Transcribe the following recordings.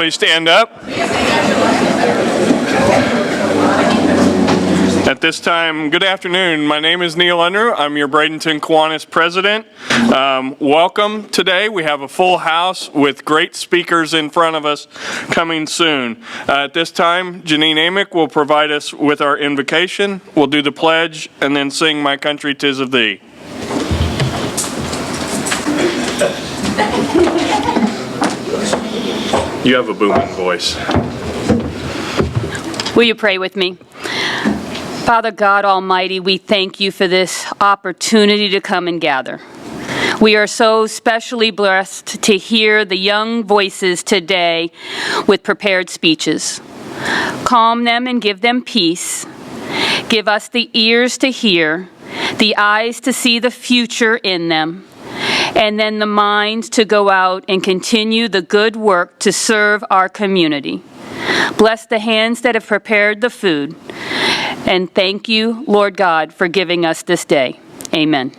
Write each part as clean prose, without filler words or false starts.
Please stand up. At this time, good afternoon. My name is Neil Unruh. I'm your Bradenton Kiwanis president. Welcome today. We have a full house with great speakers in front of us coming soon. At this time, Janine Amick will provide us with our invocation. We'll do the pledge and then sing My Country 'Tis of Thee. You have a booming voice. Will you pray with me? Father God Almighty, we thank you for this opportunity to come and gather. We are so specially blessed to hear the young voices today with prepared speeches. Calm them and give them peace. Give us the ears to hear, the eyes to see the future in them, and then the minds to go out and continue the good work to serve our community. Bless the hands that have prepared the food. And thank you, Lord God, for giving us this day. Amen.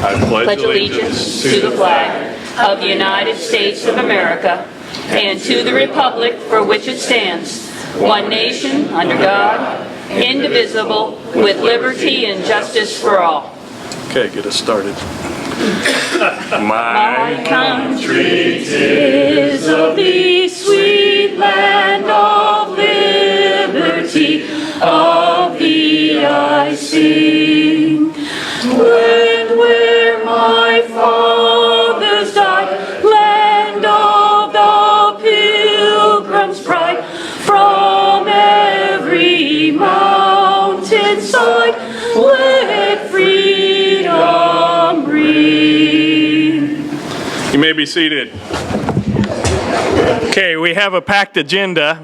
I pledge allegiance to the flag of the United States of America and to the republic for which it stands, one nation, under God, indivisible, with liberty and justice for all. Okay, get us started. My country 'tis of thee, sweet land of liberty, of thee I sing. Land where my fathers died, land of the pilgrim's pride, from every mountainside, let freedom ring. You may be seated. Okay, we have a packed agenda,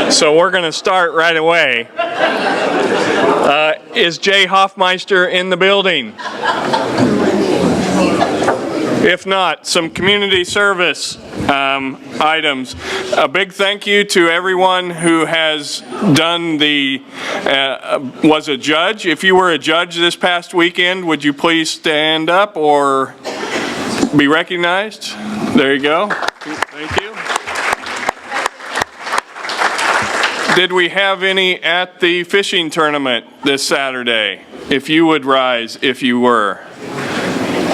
so we're going to start right away. Is Jay Hoffmeister in the building? If not, some community service items. A big thank you to everyone who has done was a judge. If you were a judge this past weekend, would you please stand up or be recognized? There you go. Thank you. Did we have any at the fishing tournament this Saturday? If you would rise, if you were.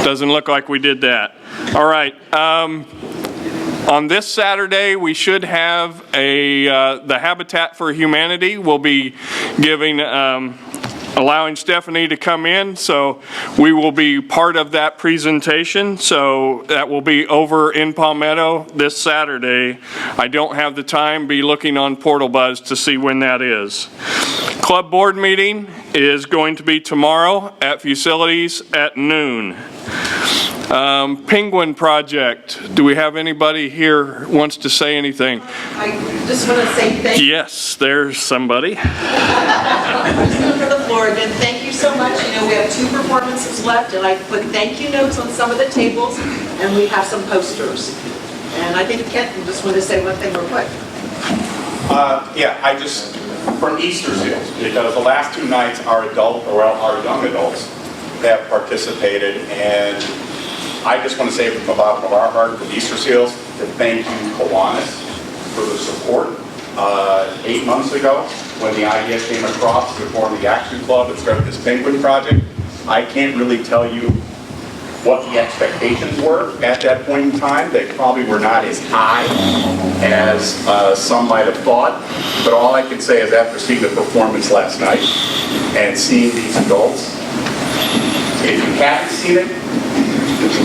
Doesn't look like we did that. All right. On this Saturday, we should have the Habitat for Humanity will be giving, allowing Stephanie to come in. So we will be part of that presentation. So that will be over in Palmetto this Saturday. I don't have the time. Be looking on Portal Buzz to see when that is. Club board meeting is going to be tomorrow at Facilities at noon. Penguin Project. Do we have anybody here who wants to say anything? I just want to say thank you. Yes, there's somebody. I'm just going for the floor again. Thank you so much. You know, we have 2 performances left, and I put thank you notes on some of the tables, and we have some posters. And I think Kent just want to say one thing real quick. From Easter Seals, because the last 2 nights our young adults have participated, and I just want to say from the bottom of our heart from Easter Seals to thank you, Kiwanis, for the support. 8 months ago, when the idea came across to form the Action Club and start this Penguin Project, I can't really tell you what the expectations were at that point in time. They probably were not as high as some might have thought, but all I can say is after seeing the performance last night and seeing these adults, if you haven't seen it,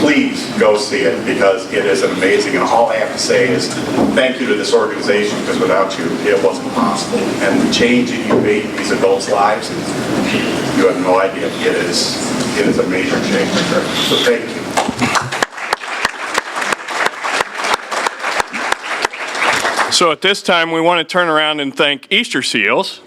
please go see it, because it is amazing. And all I have to say is thank you to this organization, because without you, it wasn't possible. And the change that you made in these adults' lives, you have no idea. It is a major change. So thank you. So at this time, we want to turn around and thank Easter Seals.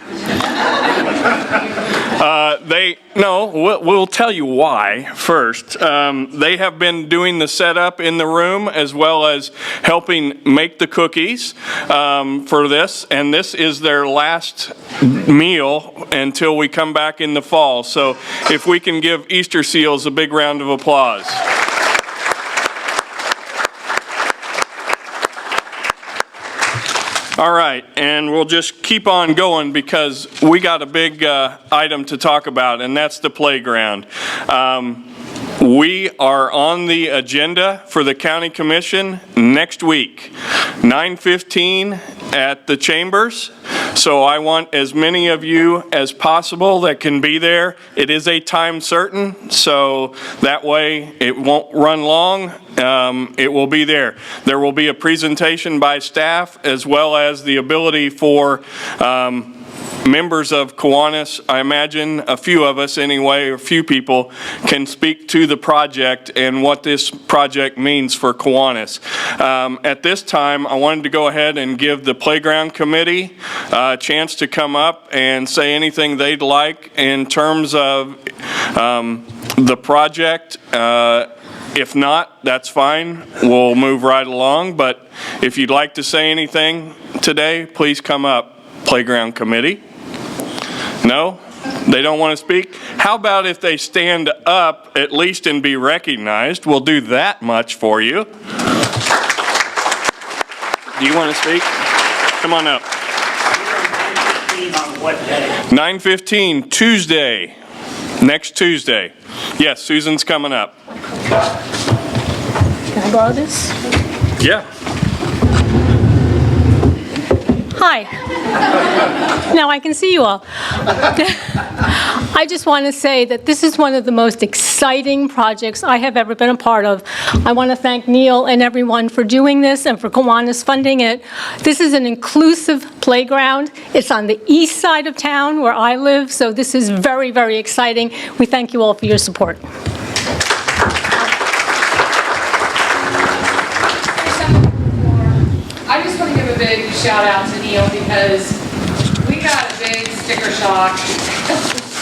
We'll tell you why first. They have been doing the setup in the room as well as helping make the cookies for this, and this is their last meal until we come back in the fall. So if we can give Easter Seals a big round of applause. All right, and we'll just keep on going because we got a big item to talk about, and that's the playground. We are on the agenda for the County Commission next week, 9:15 at the Chambers. So I want as many of you as possible that can be there. It is a time certain, so that way it won't run long. It will be there. There will be a presentation by staff as well as the ability for members of Kiwanis, I imagine a few of us anyway, a few people, can speak to the project and what this project means for Kiwanis. At this time, I wanted to go ahead and give the Playground Committee a chance to come up and say anything they'd like in terms of the project. If not, that's fine. We'll move right along. But if you'd like to say anything today, please come up, Playground Committee. No? They don't want to speak? How about if they stand up at least and be recognized? We'll do that much for you. Do you want to speak? Come on up. 9:15 on what day? 9:15, Tuesday. Next Tuesday. Yes, Susan's coming up. Can I borrow this? Yeah. Hi. Now I can see you all. I just want to say that this is one of the most exciting projects I have ever been a part of. I want to thank Neil and everyone for doing this and for Kiwanis funding it. This is an inclusive playground. It's on the east side of town where I live, so this is very, very exciting. We thank you all for your support. I just want to give a big shout out to Neil because we got a big sticker shock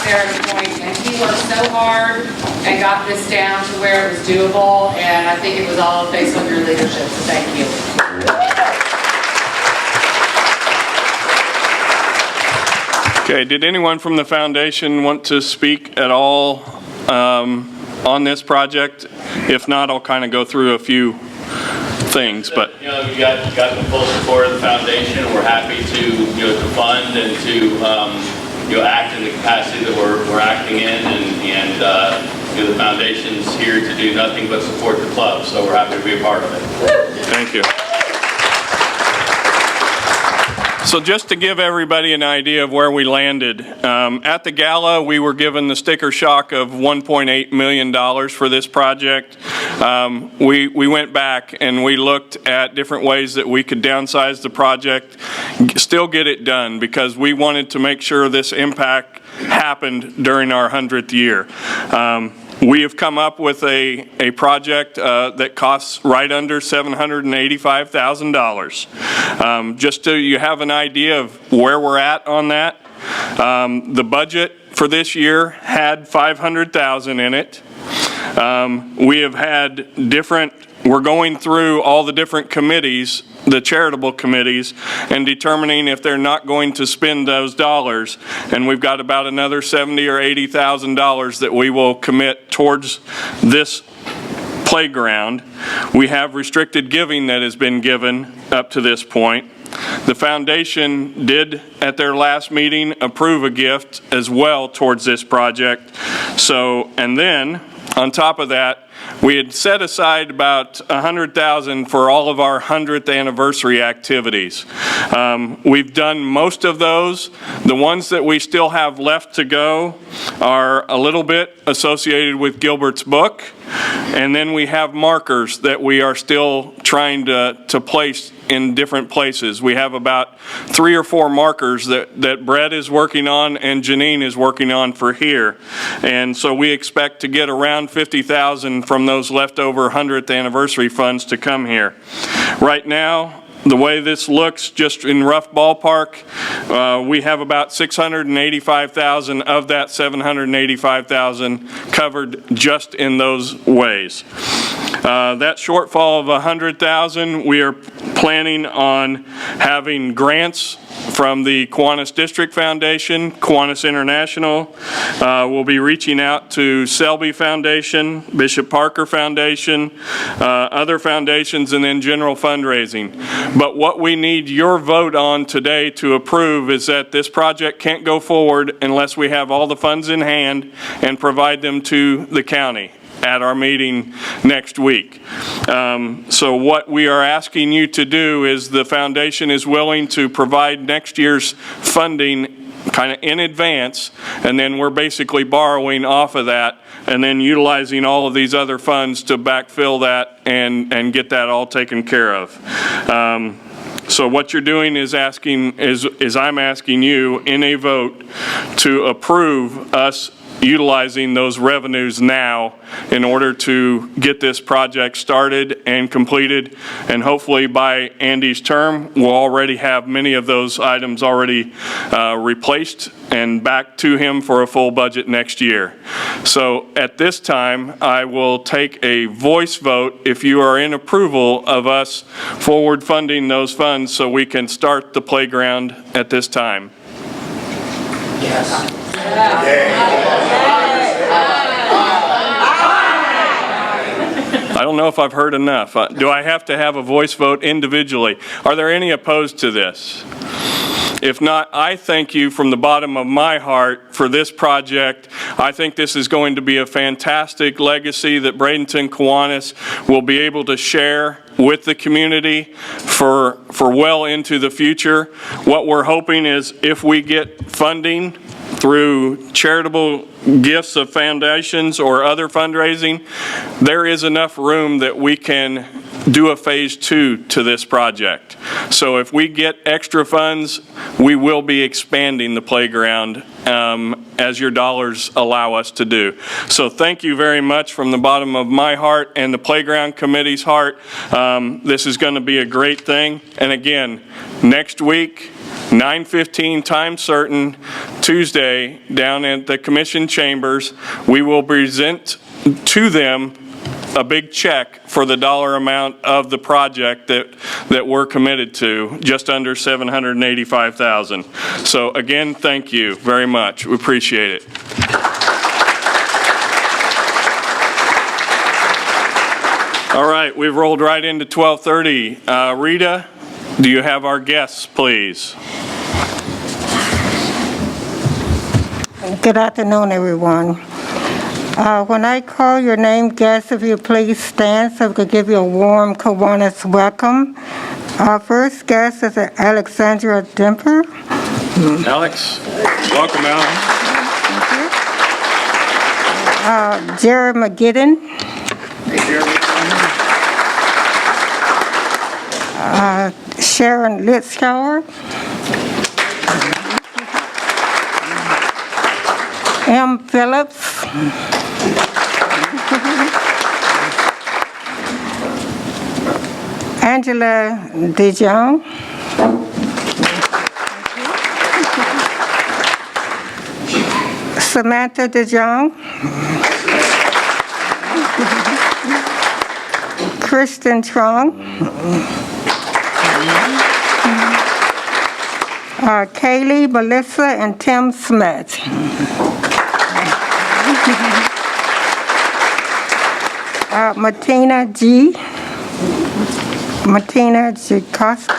there at a point, and he worked so hard and got this down to where it was doable, and I think it was all based on your leadership, so thank you. Okay, did anyone from the foundation want to speak at all on this project? If not, I'll kind of go through a few things, but you know, we got the full support of the foundation. We're happy to fund and to act in the capacity that we're acting in, and the foundation's here to do nothing but support the club. So we're happy to be a part of it. thank you. So just to give everybody an idea of where we landed, at the gala we were given the sticker shock of $1.8 million for this project. We went back and we looked at different ways that we could downsize the project, still get it done, because we wanted to make sure this impact happened during our 100th year. We have come up with a project that costs right under $785,000. Just so you have an idea of where we're at on that, the budget for this year had $500,000 in it. We have had we're going through all the different committees, the charitable committees, and determining if they're not going to spend those dollars. And we've got about another $70,000 or $80,000 that we will commit towards this playground. We have restricted giving that has been given up to this point. The foundation did, at their last meeting, approve a gift as well towards this project. So, and then, on top of that, we had set aside about $100,000 for all of our 100th anniversary activities. We've done most of those. The ones that we still have left to go are a little bit associated with Gilbert's book, and then we have markers that we are still trying to place in different places. We have about 3 or 4 markers that Brett is working on and Janine is working on for here. And so we expect to get around $50,000 from those leftover 100th anniversary funds to come here. Right now, the way this looks, just in rough ballpark, we have about $685,000 of that $785,000 covered just in those ways. That shortfall of $100,000, we are planning on having grants from the Kiwanis District Foundation, Kiwanis International. We'll be reaching out to Selby Foundation, Bishop Parker Foundation, other foundations, and then general fundraising. But what we need your vote on today to approve is that this project can't go forward unless we have all the funds in hand and provide them to the county at our meeting next week. So what we are asking you to do is the foundation is willing to provide next year's funding kind of in advance, and then we're basically borrowing off of that and then utilizing all of these other funds to backfill that and get that all taken care of. So what you're doing is I'm asking you in a vote to approve us utilizing those revenues now in order to get this project started and completed. And hopefully by Andy's term, we'll already have many of those items already replaced and back to him for a full budget next year. So at this time, I will take a voice vote if you are in approval of us forward funding those funds so we can start the playground at this time. Yes. I don't know if I've heard enough. Do I have to have a voice vote individually? Are there any opposed to this? If not, I thank you from the bottom of my heart for this project. I think this is going to be a fantastic legacy that Bradenton Kiwanis will be able to share with the community for well into the future. What we're hoping is if we get funding through charitable gifts of foundations or other fundraising, there is enough room that we can do a phase 2 to this project. So if we get extra funds, we will be expanding the playground as your dollars allow us to do. So thank you very much from the bottom of my heart and the Playground Committee's heart. This is going to be a great thing. And again, next week, 9:15 time certain, Tuesday, down at the Commission Chambers, we will present to them a big check for the dollar amount of the project that we're committed to, just under $785,000. So again, thank you very much. We appreciate it. All right, we've rolled right into 12:30. Rita, do you have our guests, please? Good afternoon, everyone. When I call your name, guests, if you please stand so we could give you a warm Kiwanis welcome. Our first guest is Alexandra Dimper. Alex, welcome, Alex. Jerry McGidden. Hey, Jeremy. Sharon Litzschauer. M. Phillips. Angela DeJong. Samantha DeJong. Kristen Trong. Kaylee, Melissa, and Tim Smith. Martina G. Costa.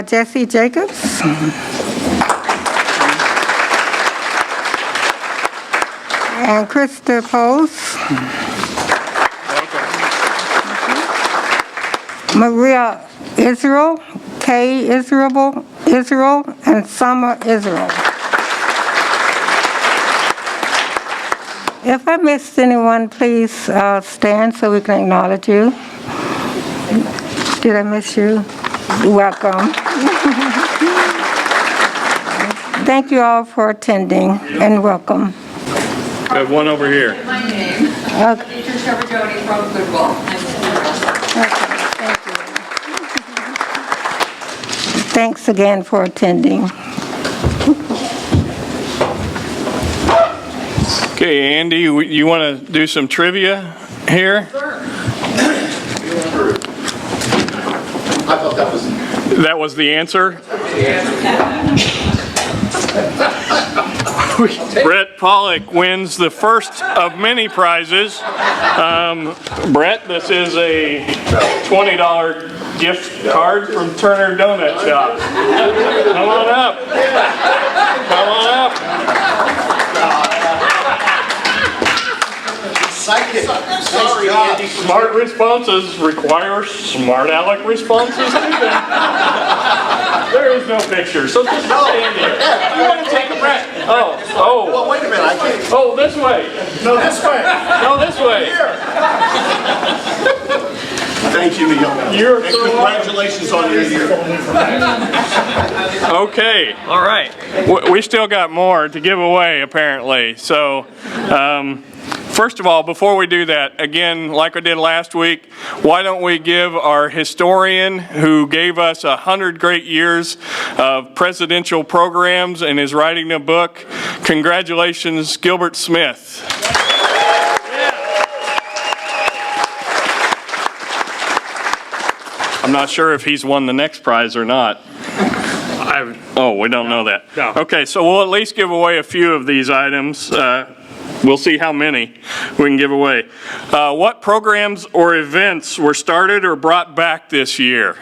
Jesse Jacobs. And Krista Pose. Maria Israel, Kay Israel, and Summer Israel. If I missed anyone, please stand so we can acknowledge you. Did I miss you? Welcome. Thank you all for attending and welcome. We have one over here. My name. Okay. Teacher Trevor Jody from Goodwill. Thank you. Thanks again for attending. Okay, Andy, you want to do some trivia here? thought that was... That was the answer? Brett Pollock wins the first of many prizes. Brett, this is a $20 gift card from Turner Donut Shop. Come on up. Come on up. Sorry, Andy. Smart responses require smart aleck responses too. There is no picture, so just stand here. You want to take a breath? Oh. Well, wait a minute, I can't. Oh, this way. No, this way. No, this way. Thank you, Neil. You're And so congratulations on your year. Okay. All right. We still got more to give away, apparently. So, first of all, before we do that, again, like I did last week, why don't we give our historian who gave us 100 great years of presidential programs and is writing a book, congratulations, Gilbert Smith. I'm not sure if he's won the next prize or not. Oh, we don't know that. No. Okay, so we'll at least give away a few of these items. We'll see how many we can give away. What programs or events were started or brought back this year?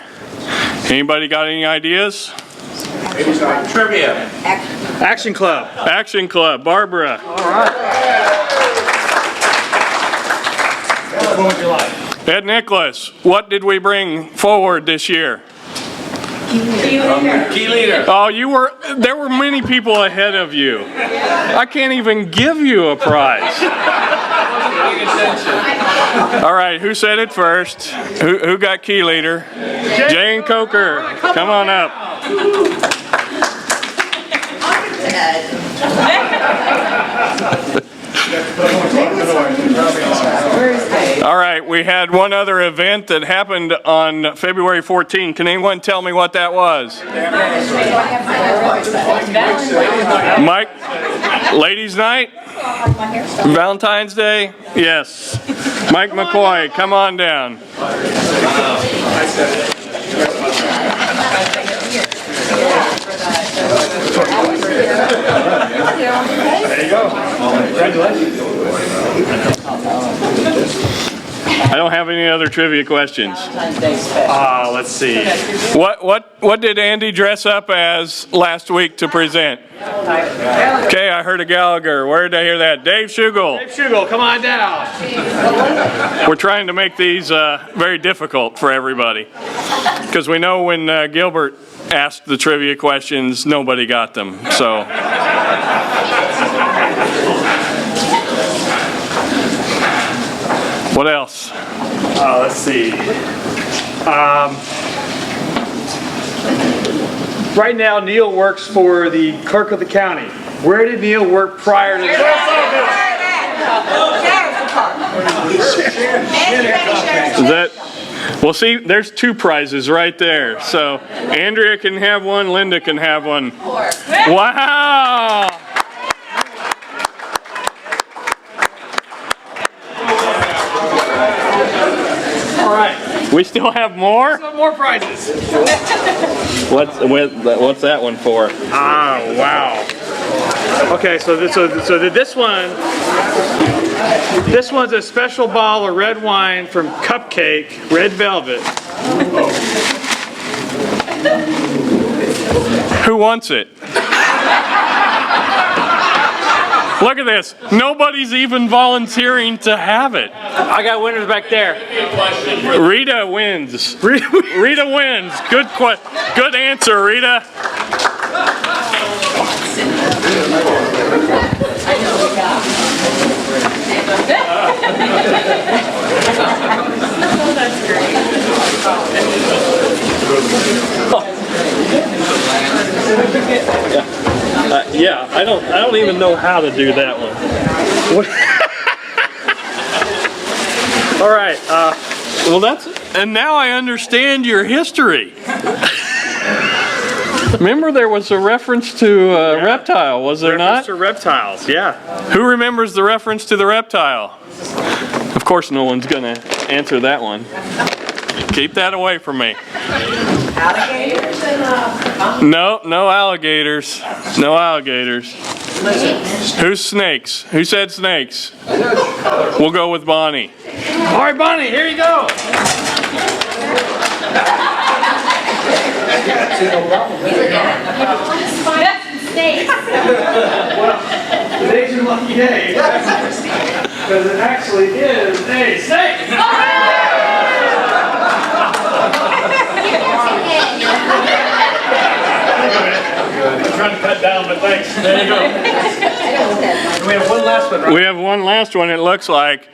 Anybody got any ideas? Trivia. Action Club. Action Club, Barbara. All right. What would you like? Ed Nicholas, what did we bring forward this year? Key leader. Oh, there were many people ahead of you. I can't even give you a prize. All right, who said it first? Who got key leader? Jane Coker, come on up. All right, we had one other event that happened on February 14. Can anyone tell me what that was? Mike, Ladies' Night? Valentine's Day? Yes. Mike McCoy, come on down. There you go. Congratulations. I don't have any other trivia questions. Let's see. What did Andy dress up as last week to present? Okay, I heard a Gallagher. Where did I hear that? Dave Shugel. Dave Shugel, come on down. We're trying to make these very difficult for everybody. Because we know when Gilbert asked the trivia questions, nobody got them. So. What else? Let's see. Right now, Neil works for the clerk of the county. Where did Neil work prior to that? Is that? Well, see, there's two prizes right there. So Andrea can have one, Linda can have one. Wow! All right. We still have more? Some more prizes. What's that one for? Ah, wow. Okay, so this one's a special bottle of red wine from Cupcake, Red Velvet. Who wants it? Look at this. Nobody's even volunteering to have it. I got winners back there. Rita wins. Rita wins. Good answer, Rita. Yeah, I don't even know how to do that one. All right. Well, and now I understand your history. Remember, there was a reference to reptile, was there not? Reference to reptiles, yeah. Who remembers the reference to the reptile? Of course, no one's going to answer that one. Keep that away from me. Alligators and, No alligators. No alligators. Who's snakes? Who said snakes? We'll go with Bonnie. All right, Bonnie, here you go. Today's your lucky day. Because it actually is a snake. I'm trying to cut down, but thanks. There you go. We have one last one, right? We have one last one, it looks like.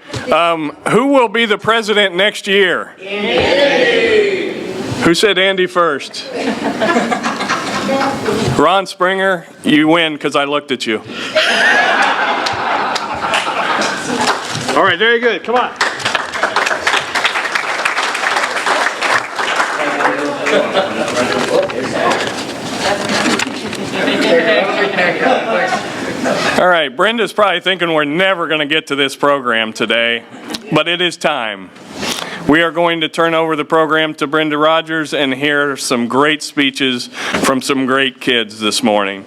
Who will be the president next year? Andy. Who said Andy first? Ron Springer, you win because I looked at you. All right, very good. Come on. All right, Brenda's probably thinking we're never going to get to this program today, but it is time. We are going to turn over the program to Brenda Rogers and hear some great speeches from some great kids this morning.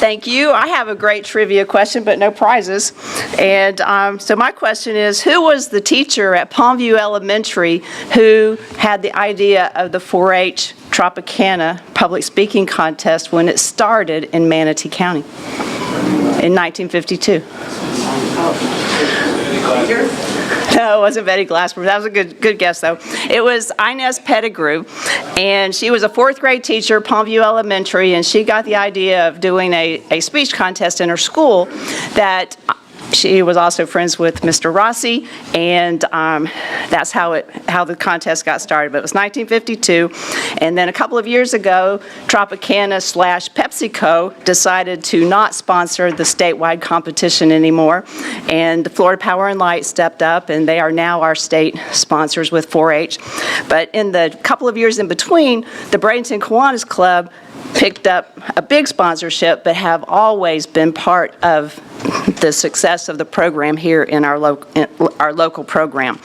Thank you. I have a great trivia question, but no prizes. And so my question is, who was the teacher at Palmview Elementary who had the idea of the 4-H Tropicana public speaking contest when it started in Manatee County in 1952? No, it wasn't Betty Glasper. That was a good guess, though. It was Inez Pettigrew, and she was a 4th grade teacher at Palmview Elementary, and she got the idea of doing a speech contest in her school that she was also friends with Mr. Rossi, and that's how the contest got started. But it was 1952, and then a couple of years ago, Tropicana/PepsiCo decided to not sponsor the statewide competition anymore, and Florida Power and Light stepped up, and they are now our state sponsors with 4-H. But in the couple of years in between, the Bradenton Kiwanis Club picked up a big sponsorship, but have always been part of the success of the program here in our local program.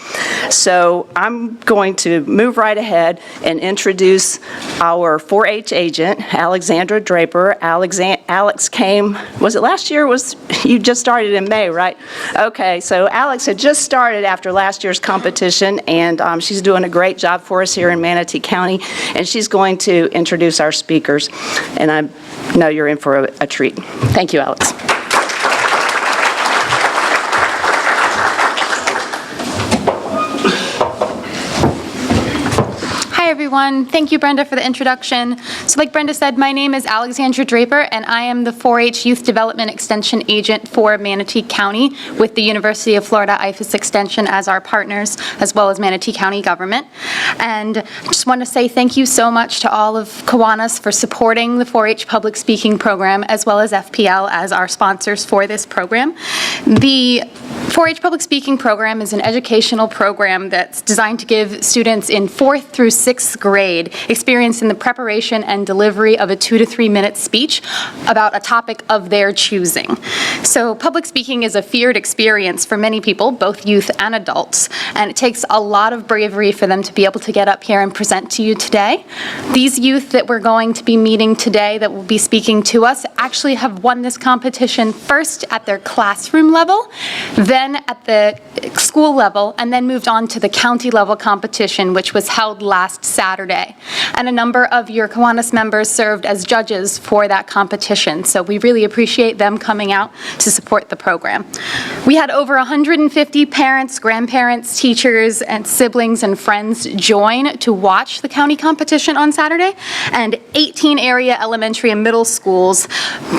So I'm going to move right ahead and introduce our 4-H agent, Alexandra Draper. Alex came, was it last year? You just started in May, right? Okay, so Alex had just started after last year's competition, and she's doing a great job for us here in Manatee County, and she's going to introduce our speakers, and I know you're in for a treat. Thank you, Alex. Hi everyone, thank you Brenda for the introduction. So like Brenda said, my name is Alexandra Draper and I am the 4-H Youth Development Extension Agent for Manatee County with the University of Florida IFAS Extension as our partners, as well as Manatee County government. And I just want to say thank you so much to all of Kiwanis for supporting the 4-H Public Speaking Program, as well as FPL as our sponsors for this program. The 4-H Public Speaking Program is an educational program that's designed to give students in 4th through 6th grade experience in the preparation and delivery of a 2 to 3 minute speech about a topic of their choosing. So public speaking is a feared experience for many people, both youth and adults, and it takes a lot of bravery for them to be able to get up here and present to you today. These youth that we're going to be meeting today that will be speaking to us actually have won this competition first at their classroom level, then at the school level, and then moved on to the county level competition, which was held last Saturday. And a number of your Kiwanis members served as judges for that competition, so we really appreciate them coming out to support the program. We had over 150 parents, grandparents, teachers, and siblings and friends join to watch the county competition on Saturday, and 18 area elementary and middle schools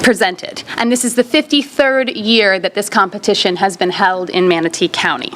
presented. And this is the 53rd year that this competition has been held in Manatee County.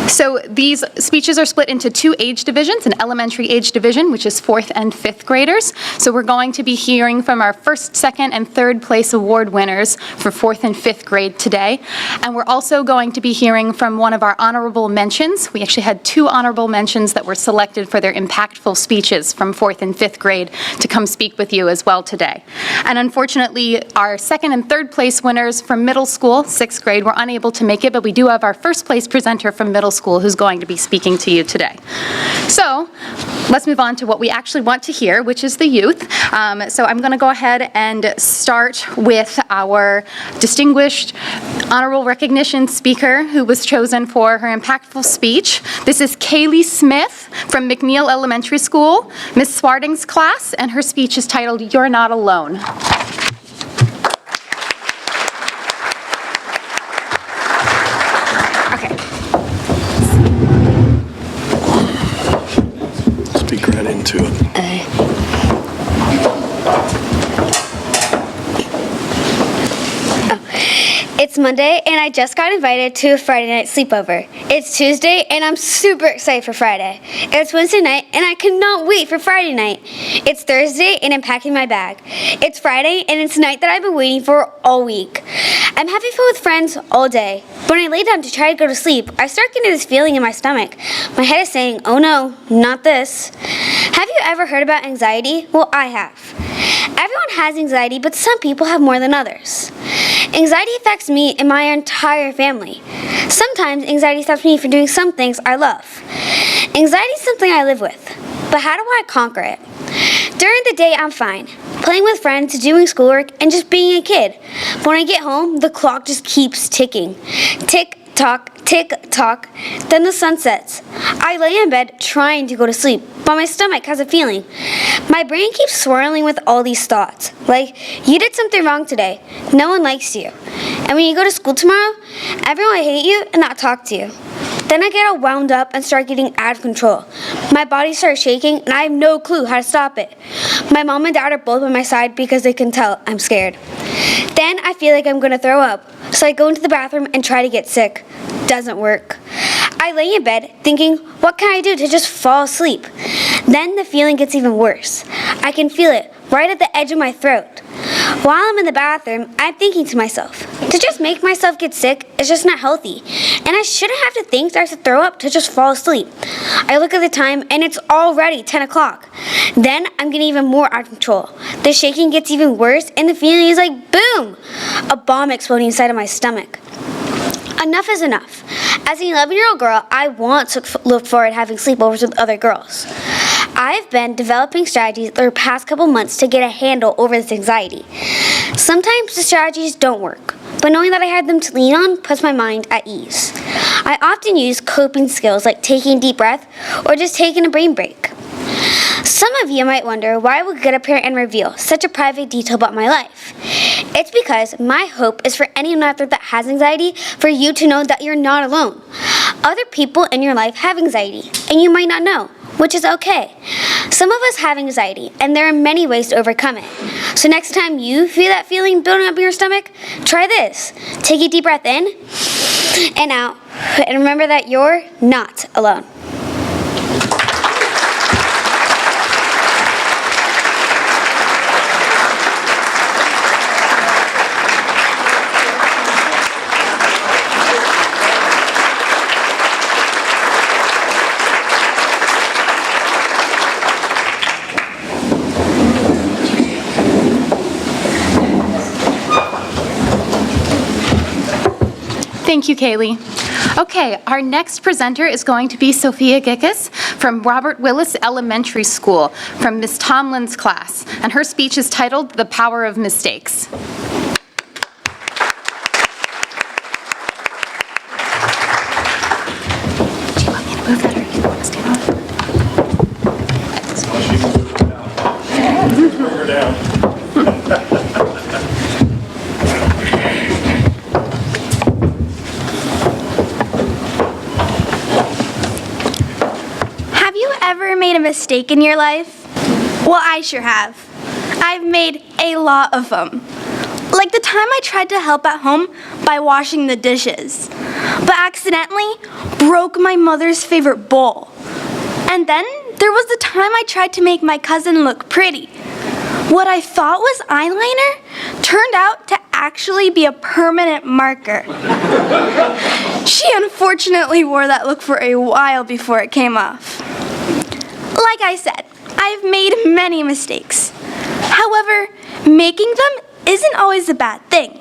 So these speeches are split into 2 age divisions, an elementary age division, which is 4th and 5th graders. So we're going to be hearing from our 1st, 2nd, and 3rd place award winners for 4th and 5th grade today. And we're also going to be hearing from one of our honorable mentions. We actually had 2 honorable mentions that were selected for their impactful speeches from 4th and 5th grade to come speak with you as well today. And unfortunately, our 2nd and 3rd place winners from middle school, 6th grade, were unable to make it, but we do have our 1st place presenter from middle school who's going to be speaking to you today. So let's move on to what we actually want to hear, which is the youth. So I'm going to go ahead and start with our distinguished honorable recognition speaker who was chosen for her impactful speech. This is Kaylee Smith from McNeil Elementary School, Ms. Swarding's class, and her speech is titled, "You're Not Alone." Speak right into it. It's Monday, and I just got invited to a Friday night sleepover. It's Tuesday, and I'm super excited for Friday. It's Wednesday night, and I cannot wait for Friday night. It's Thursday, and I'm packing my bag. It's Friday, and it's the night that I've been waiting for all week. I'm having fun with friends all day. When I lay down to try to go to sleep, I start getting this feeling in my stomach. My head is saying, oh no, not this. Have you ever heard about anxiety? Well, I have. Everyone has anxiety, but some people have more than others. Anxiety affects me and my entire family. Sometimes anxiety stops me from doing some things I love. Anxiety is something I live with, but how do I conquer it? During the day, I'm fine, playing with friends, doing schoolwork, and just being a kid. But when I get home, the clock just keeps ticking. Tick, tock, then the sun sets. I lay in bed trying to go to sleep, but my stomach has a feeling. My brain keeps swirling with all these thoughts, like, you did something wrong today, no one likes you. And when you go to school tomorrow, everyone will hate you and not talk to you. Then I get all wound up and start getting out of control. My body starts shaking and I have no clue how to stop it. My mom and dad are both by my side because they can tell I'm scared. Then I feel like I'm gonna throw up, so I go into the bathroom and try to get sick. Doesn't work. I lay in bed thinking, what can I do to just fall asleep? Then the feeling gets even worse. I can feel it right at the edge of my throat. While I'm in the bathroom, I'm thinking to myself, to just make myself get sick is just not healthy, and I shouldn't have to think that I have to throw up to just fall asleep. I look at the time and it's already 10 o'clock. Then I'm getting even more out of control. The shaking gets even worse and the feeling is like boom, a bomb exploding inside of my stomach. Enough is enough. As an 11-year-old girl, I want to look forward to having sleepovers with other girls. I've been developing strategies the past couple months to get a handle over this anxiety. Sometimes the strategies don't work, but knowing that I have them to lean on puts my mind at ease. I often use coping skills like taking a deep breath or just taking a brain break. Some of you might wonder why I would get up here and reveal such a private detail about my life. It's because my hope is for anyone out there that has anxiety, for you to know that you're not alone. Other people in your life have anxiety, and you might not know, which is okay. Some of us have anxiety, and there are many ways to overcome it. So next time you feel that feeling building up in your stomach, try this. Take a deep breath in and out, and remember that you're not alone. Thank you, Kaylee. Okay, our next presenter is going to be Sophia Gickus from Robert Willis Elementary School from Ms. Tomlin's class, and her speech is titled, "The Power of Mistakes." Do you want me to move that or do you want to stand on it? Move her down. Ever made a mistake in your life? Well, I sure have. I've made a lot of them. Like the time I tried to help at home by washing the dishes, but accidentally broke my mother's favorite bowl. And then there was the time I tried to make my cousin look pretty. What I thought was eyeliner turned out to actually be a permanent marker. She unfortunately wore that look for a while before it came off. Like I said, I've made many mistakes. However, making them isn't always a bad thing.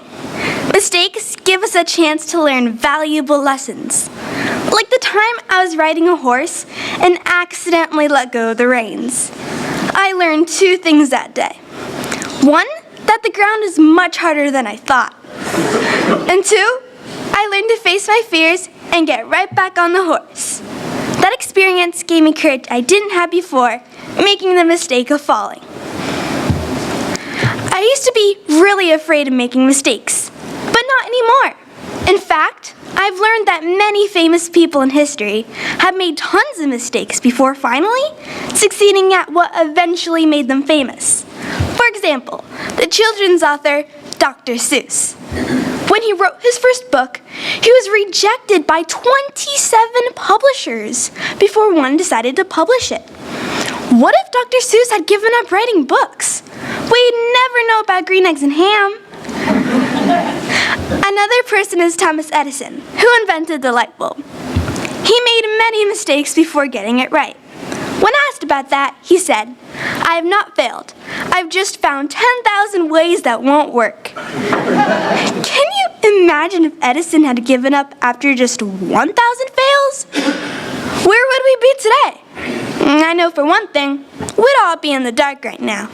Mistakes give us a chance to learn valuable lessons. Like the time I was riding a horse and accidentally let go of the reins. I learned 2 things that day. 1, that the ground is much harder than I thought. And 2, I learned to face my fears and get right back on the horse. That experience gave me courage I didn't have before, making the mistake of falling. I used to be really afraid of making mistakes, but not anymore. In fact, I've learned that many famous people in history have made tons of mistakes before finally succeeding at what eventually made them famous. For example, the children's author, Dr. Seuss. When he wrote his first book, he was rejected by 27 publishers before one decided to publish it. What if Dr. Seuss had given up writing books? We'd never know about green eggs and ham. Another person is Thomas Edison, who invented the light bulb. He made many mistakes before getting it right. When asked about that, he said, "I have not failed. I've just found 10,000 ways that won't work." Can you imagine if Edison had given up after just 1,000 fails? Where would we be today? I know for one thing, we'd all be in the dark right now.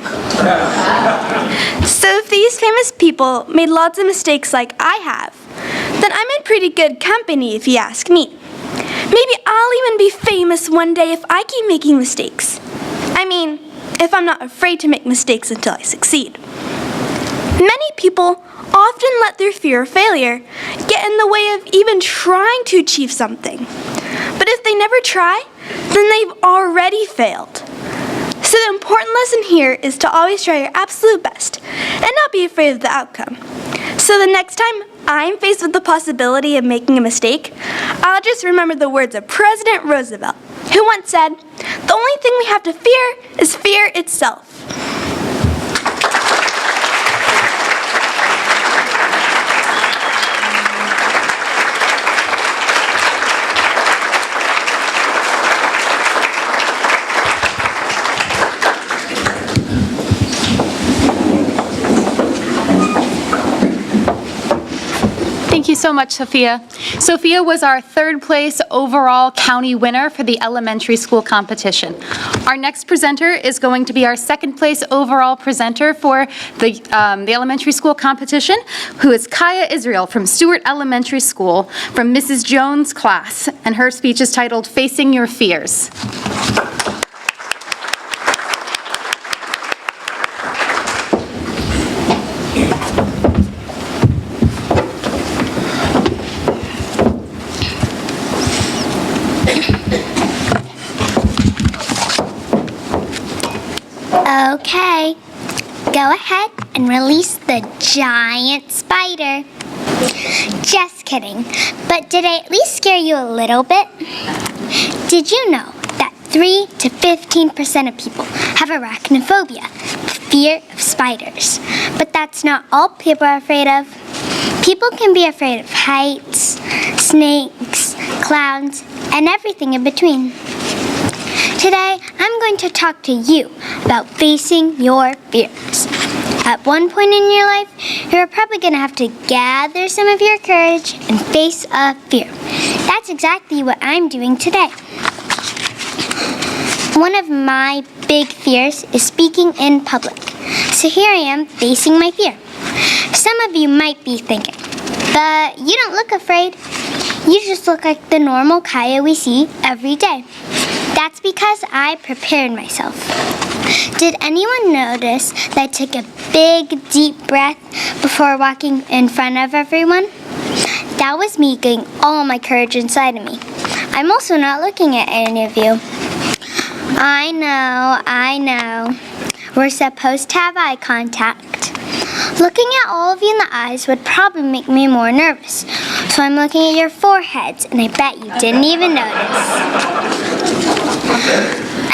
So if these famous people made lots of mistakes like I have, then I'm in pretty good company if you ask me. Maybe I'll even be famous one day if I keep making mistakes. I mean, if I'm not afraid to make mistakes until I succeed. Many people often let their fear of failure get in the way of even trying to achieve something. But if they never try, then they've already failed. So the important lesson here is to always try your absolute best and not be afraid of the outcome. So the next time I'm faced with the possibility of making a mistake, I'll just remember the words of President Roosevelt, who once said, "The only thing we have to fear is fear itself." Thank you so much, Sophia. Sophia was our 3rd place overall county winner for the elementary school competition. Our next presenter is going to be our 2nd place overall presenter for the elementary school competition, who is Kaya Israel from Stewart Elementary School from Mrs. Jones' class, and her speech is titled "Facing Your Fears." Okay, go ahead and release the giant spider. Just kidding, but did I at least scare you a little bit? Did you know that 3 to 15% of people have arachnophobia, fear of spiders? But that's not all people are afraid of. People can be afraid of heights, snakes, clowns, and everything in between. Today, I'm going to talk to you about facing your fears. At one point in your life, you're probably going to have to gather some of your courage and face a fear. That's exactly what I'm doing today. One of my big fears is speaking in public. So here I am facing my fear. Some of you might be thinking, but you don't look afraid. You just look like the normal Kaya we see every day. That's because I prepared myself. Did anyone notice that I took a big, deep breath before walking in front of everyone? That was me getting all my courage inside of me. I'm also not looking at any of you. I know. We're supposed to have eye contact. Looking at all of you in the eyes would probably make me more nervous. So I'm looking at your foreheads, and I bet you didn't even notice.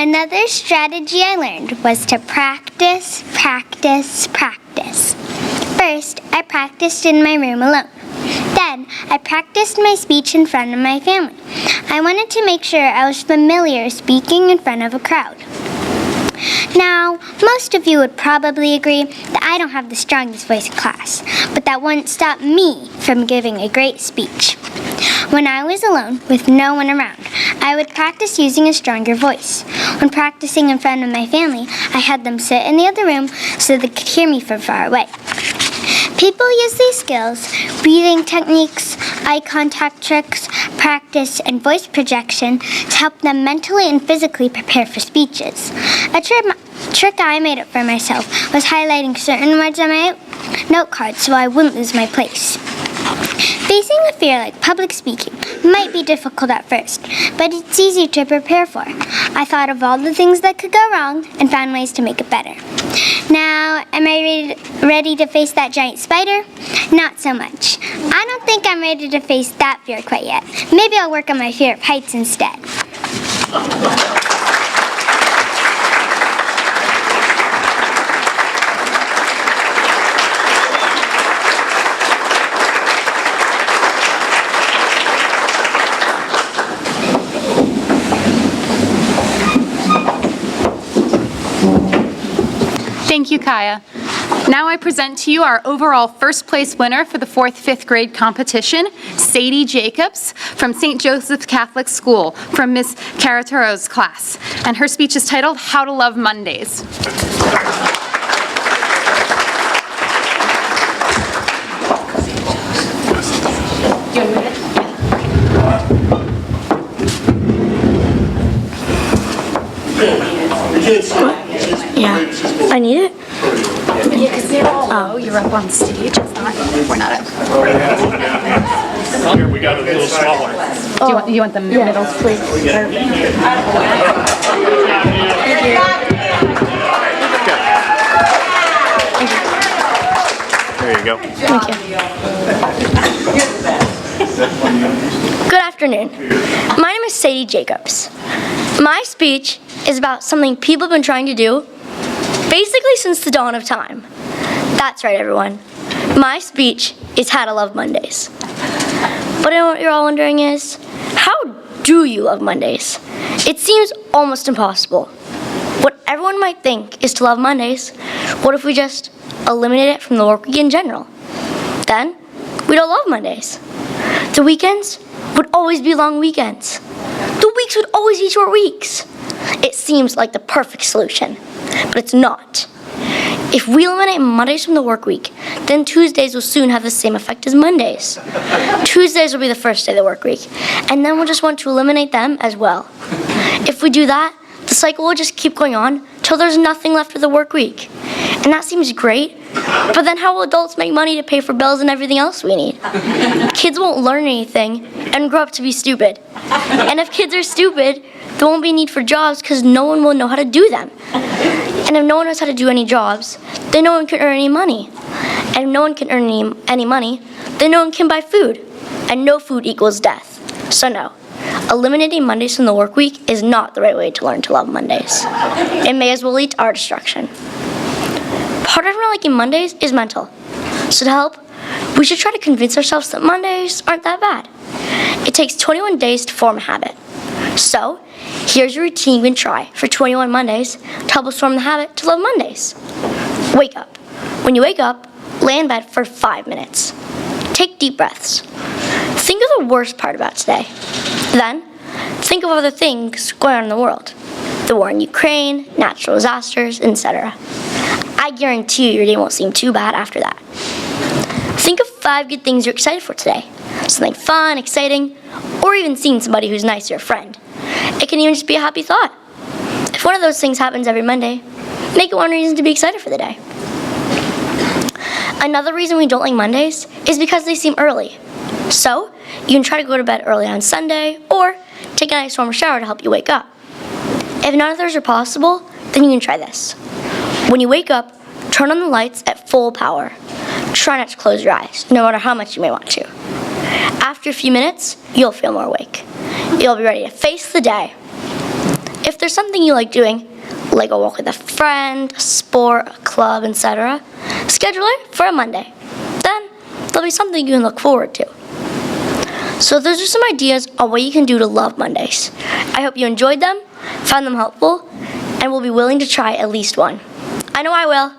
Another strategy I learned was to practice, practice, practice. First, I practiced in my room alone. Then, I practiced my speech in front of my family. I wanted to make sure I was familiar speaking in front of a crowd. Now, most of you would probably agree that I don't have the strongest voice in class, but that wouldn't stop me from giving a great speech. When I was alone with no one around, I would practice using a stronger voice. When practicing in front of my family, I had them sit in the other room so they could hear me from far away. People use these skills, breathing techniques, eye contact tricks, practice, and voice projection to help them mentally and physically prepare for speeches. A trick I made up for myself was highlighting certain words on my note card so I wouldn't lose my place. Facing a fear like public speaking might be difficult at first, but it's easy to prepare for. I thought of all the things that could go wrong and found ways to make it better. Now, am I ready to face that giant spider? Not so much. I don't think I'm ready to face that fear quite yet. Maybe I'll work on my fear of heights instead. Thank you, Kaya. Now I present to you our overall first place winner for the 4th, 5th grade competition, Sadie Jacobs from St. Joseph's Catholic School from Miss Carataro's class. And her speech is titled, How to Love Mondays. Yeah, I need it. Yeah, because they're all low. You're up on stage. It's not, we're not up. Here, we got it a little smaller. Do you want the middle, please? There you go. Thank you. Good afternoon. My name is Sadie Jacobs. My speech is about something people have been trying to do basically since the dawn of time. That's right, everyone. My speech is How to Love Mondays. But I know what you're all wondering is, how do you love Mondays? It seems almost impossible. What everyone might think is to love Mondays, what if we just eliminate it from the work week in general? Then, we don't love Mondays. The weekends would always be long weekends. The weeks would always be short weeks. It seems like the perfect solution, but it's not. If we eliminate Mondays from the work week, then Tuesdays will soon have the same effect as Mondays. Tuesdays will be the first day of the work week, and then we'll just want to eliminate them as well. If we do that, the cycle will just keep going on till there's nothing left of the work week. And that seems great, but then how will adults make money to pay for bills and everything else we need? Kids won't learn anything and grow up to be stupid. And if kids are stupid, there won't be a need for jobs because no one will know how to do them. And if no one knows how to do any jobs, then no one can earn any money. And if no one can earn any money, then no one can buy food. And no food equals death. So no, eliminating Mondays from the work week is not the right way to learn to love Mondays. It may as well lead to our destruction. Part of not liking Mondays is mental. So to help, we should try to convince ourselves that Mondays aren't that bad. It takes 21 days to form a habit. So, here's a routine you can try for 21 Mondays to help us form the habit to love Mondays. Wake up. When you wake up, lay in bed for 5 minutes. Take deep breaths. Think of the worst part about today. Then, think of other things going on in the world. The war in Ukraine, natural disasters, etc. I guarantee you your day won't seem too bad after that. Think of 5 good things you're excited for today. Something fun, exciting, or even seeing somebody who's nice to your friend. It can even just be a happy thought. If one of those things happens every Monday, make it one reason to be excited for the day. Another reason we don't like Mondays is because they seem early. So, you can try to go to bed early on Sunday, or take a nice warm shower to help you wake up. If none of those are possible, then you can try this. When you wake up, Turn on the lights at full power. Try not to close your eyes, no matter how much you may want to. After a few minutes, you'll feel more awake. You'll be ready to face the day. If there's something you like doing, like a walk with a friend, a sport, a club, etc., schedule it for a Monday. Then, there'll be something you can look forward to. So those are some ideas on what you can do to love Mondays. I hope you enjoyed them, found them helpful, and will be willing to try at least one. I know I will.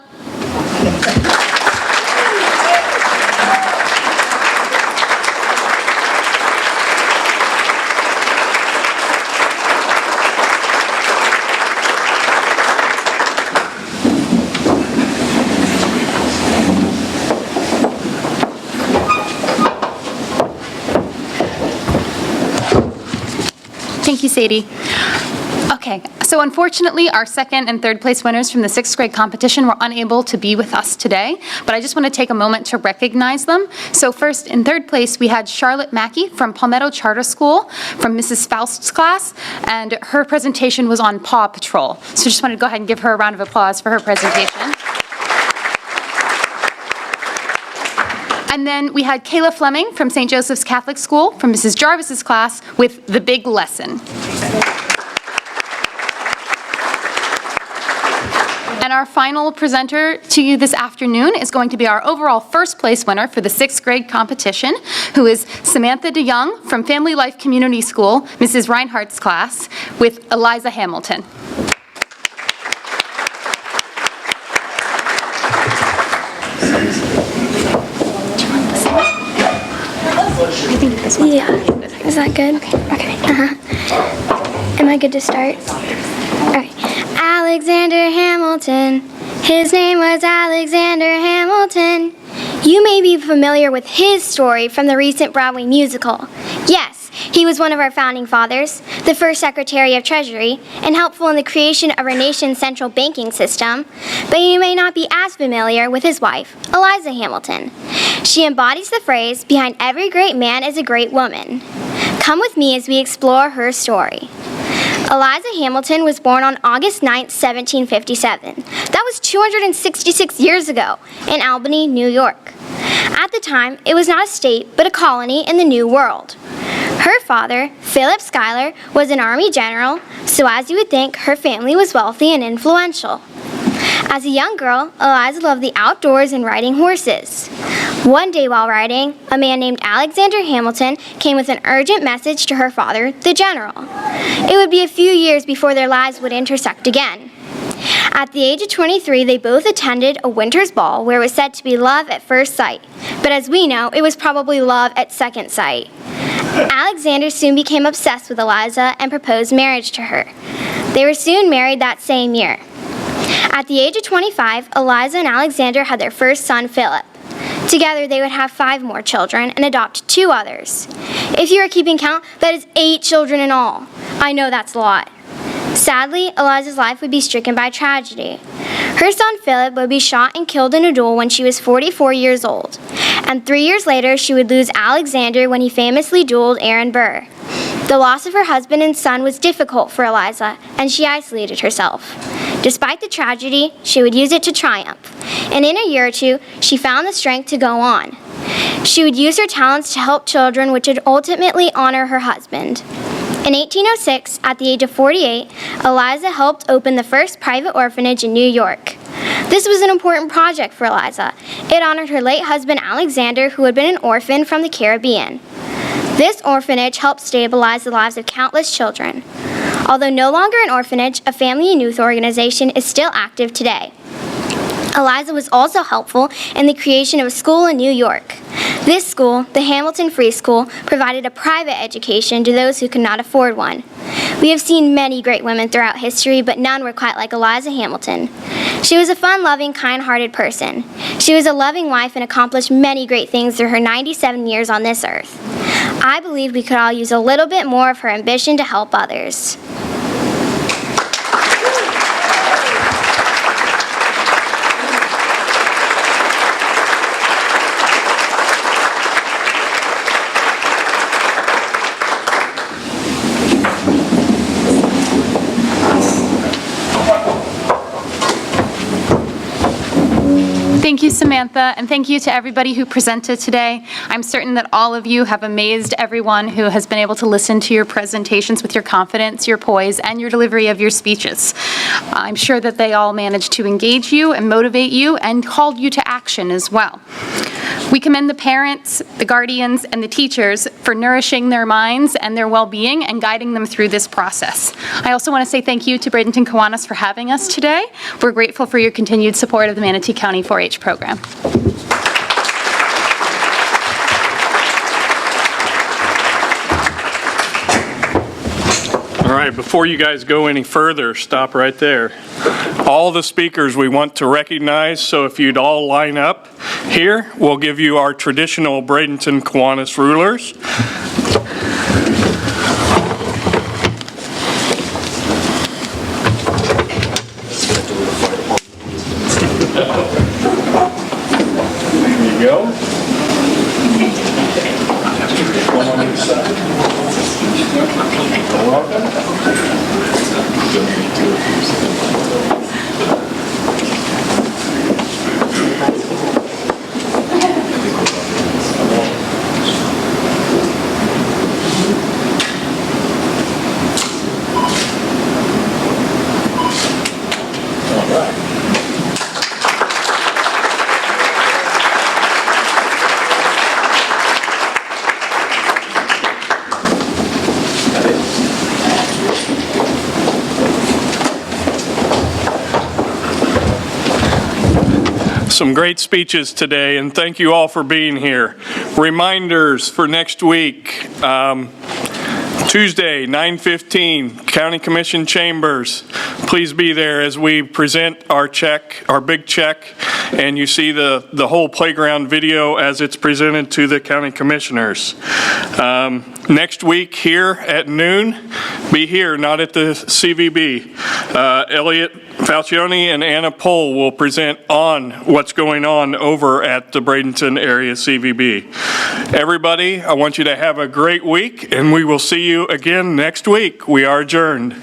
Thank you, Sadie. Okay, so unfortunately, our second and third place winners from the 6th grade competition were unable to be with us today, but I just want to take a moment to recognize them. So first, in third place, we had Charlotte Mackey from Palmetto Charter School from Mrs. Faust's class, and her presentation was on Paw Patrol. So just wanted to go ahead and give her a round of applause for her presentation. And then we had Kayla Fleming from St. Joseph's Catholic School from Mrs. Jarvis's class with The Big Lesson. And our final presenter to you this afternoon is going to be our overall first place winner for the 6th grade competition, who is Samantha DeYoung from Family Life Community School, Mrs. Reinhardt's class, with Eliza Hamilton. I think this one. Yeah. Is that good? Okay. Am I good to start? Okay. Alexander Hamilton. His name was Alexander Hamilton. You may be familiar with his story from the recent Broadway musical. Yes, he was one of our founding fathers, the first Secretary of Treasury, and helpful in the creation of our nation's central banking system. But you may not be as familiar with his wife, Eliza Hamilton. She embodies the phrase, "Behind every great man is a great woman." Come with me as we explore her story. Eliza Hamilton was born on August 9, 1757. That was 266 years ago in Albany, New York. At the time, it was not a state, but a colony in the New World. Her father, Philip Schuyler, was an army general, so as you would think, her family was wealthy and influential. As a young girl, Eliza loved the outdoors and riding horses. One day while riding, a man named Alexander Hamilton came with an urgent message to her father, the general. It would be a few years before their lives would intersect again. At the age of 23, they both attended a winter's ball where it was said to be love at first sight. But as we know, it was probably love at second sight. Alexander soon became obsessed with Eliza and proposed marriage to her. They were soon married that same year. At the age of 25, Eliza and Alexander had their first son, Philip. Together, they would have 5 more children and adopt 2 others. If you are keeping count, that is 8 children in all. I know that's a lot. Sadly, Eliza's life would be stricken by tragedy. Her son Philip would be shot and killed in a duel when she was 44 years old. And 3 years later, she would lose Alexander when he famously dueled Aaron Burr. The loss of her husband and son was difficult for Eliza, and she isolated herself. Despite the tragedy, she would use it to triumph. And in a year or 2, she found the strength to go on. She would use her talents to help children, which would ultimately honor her husband. In 1806, at the age of 48, Eliza helped open the first private orphanage in New York. This was an important project for Eliza. It honored her late husband Alexander, who had been an orphan from the Caribbean. This orphanage helped stabilize the lives of countless children. Although no longer an orphanage, a family and youth organization is still active today. Eliza was also helpful in the creation of a school in New York. This school, the Hamilton Free School, provided a private education to those who could not afford one. We have seen many great women throughout history, but none were quite like Eliza Hamilton. She was a fun-loving, kind-hearted person. She was a loving wife and accomplished many great things through her 97 years on this earth. I believe we could all use a little bit more of her ambition to help others. you, Samantha, and thank you to everybody who presented today. I'm certain that all of you have amazed everyone who has been able to listen to your presentations with your confidence, your poise, and your delivery of your speeches. I'm sure that they all managed to engage you and motivate you and called you to action as well. We commend the parents, the guardians, and the teachers for nourishing their minds and their well-being and guiding them through this process. I also want to say thank you to Bradenton Kiwanis for having us today. We're grateful for your continued support of the Manatee County 4-H program. All right, before you guys go any further, stop right there. All the speakers we want to recognize, so if you'd all line up here, we'll give you our traditional Bradenton Kiwanis rulers. There you go. One on each side. Some great speeches today, and thank you all for being here. Reminders for next week. Tuesday, 9:15, County Commission Chambers. Please be there as we present our check, our big check, and you see the whole playground video as it's presented to the county commissioners. Next week here at noon, be here, not at the CVB. Elliot Falcioni and Anna Pohl will present on what's going on over at the Bradenton area CVB. Everybody, I want you to have a great week, and we will see you again next week. We are adjourned.